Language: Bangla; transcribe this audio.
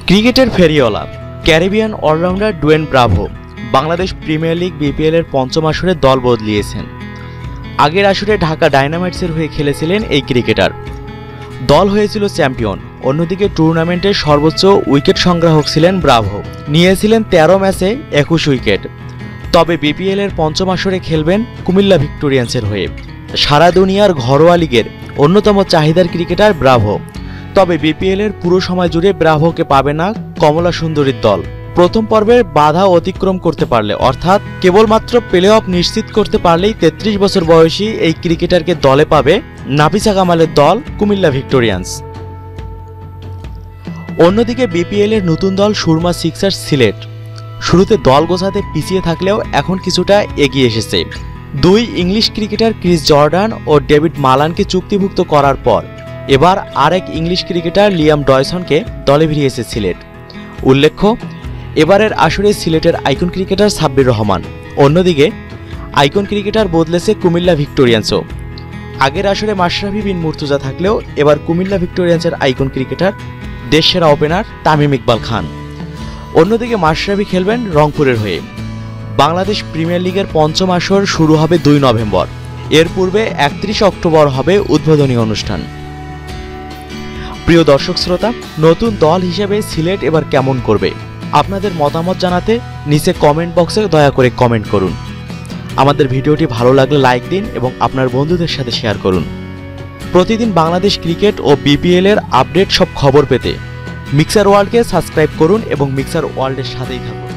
ক্রিকেটের ফেরিওয়ালা Caribbean all rounder Dwayne Bravo Bangladesh premier league BPL এর পঞ্চম আসরে দল বদলিয়েছেন। আগের আসরে ঢাকা ডায়নামাইটসের হয়ে খেলেছিলেন এই ক্রিকেটার। দল হয়েছিল চ্যাম্পিয়ন। অন্যদিকে টুর্নামেন্টের সর্বোচ্চ উইকেট সংগ্রাহক ছিলেন ব্রাভো, নিয়েছিলেন ১৩ ম্যাচে ২১ উইকেট। তবে বিপিএল এর পঞ্চম আসরে খেলবেন কুমিল্লা ভিক্টোরিয়ান্সের হয়ে। সারা দুনিয়ার ঘরোয়া লিগের অন্যতম চাহিদার ক্রিকেটার ব্রাভো। তবে বিপিএল এর পুরো সময় জুড়ে ব্রাভোকে পাবে না কমলা সুন্দরীর দল। প্রথম পর্বের বাধা অতিক্রম করতে পারলে, অর্থাৎ কেবলমাত্র প্লে অফ নিশ্চিত করতে পারলেই ৩৩ বছর বয়সী এই ক্রিকেটারকে দলে পাবে নাফিসা কামালের দল কুমিল্লা ভিক্টোরিয়ান্স। অন্যদিকে বিপিএল এর নতুন দল সুরমা সিক্সার্স সিলেট শুরুতে দল গোছাতে পিছিয়ে থাকলেও এখন কিছুটা এগিয়ে এসেছে। দুই ইংলিশ ক্রিকেটার ক্রিস জর্ডান ও ডেভিড মালানকে চুক্তিভুক্ত করার পর এবার আরেক ইংলিশ ক্রিকেটার লিয়াম ডয়সনকে দলে ভিড়িয়েছে সিলেট। উল্লেখ্য, এবারের আসরে সিলেটের আইকন ক্রিকেটার সাব্বির রহমান। অন্যদিকে আইকন ক্রিকেটার বদলেছে কুমিল্লা ভিক্টোরিয়ান্সও। আগের আসরে মাশরাফি বিন মুর্তজা থাকলেও এবার কুমিল্লা ভিক্টোরিয়ান্সের আইকন ক্রিকেটার দেশসেরা ওপেনার তামিম ইকবাল খান। অন্যদিকে মাশরাফি খেলবেন রংপুরের হয়ে। বাংলাদেশ প্রিমিয়ার লিগের পঞ্চম আসর শুরু হবে ২ নভেম্বর। এর পূর্বে ৩১ অক্টোবর হবে উদ্বোধনী অনুষ্ঠান। প্রিয় দর্শক শ্রোতা, নতুন দল হিসেবে সিলেট এবার কেমন করবে আপনাদের মতামত জানাতে নিচে কমেন্ট বক্সে দয়া করে কমেন্ট করুন। আমাদের ভিডিওটি ভালো লাগলে লাইক দিন এবং আপনার বন্ধুদের সাথে শেয়ার করুন। প্রতিদিন বাংলাদেশ ক্রিকেট ও বিপিএল এর আপডেট সব খবর পেতে মিক্সার ওয়ার্ল্ডকে সাবস্ক্রাইব করুন এবং মিক্সার ওয়ার্ল্ডের সাথেই থাকুন।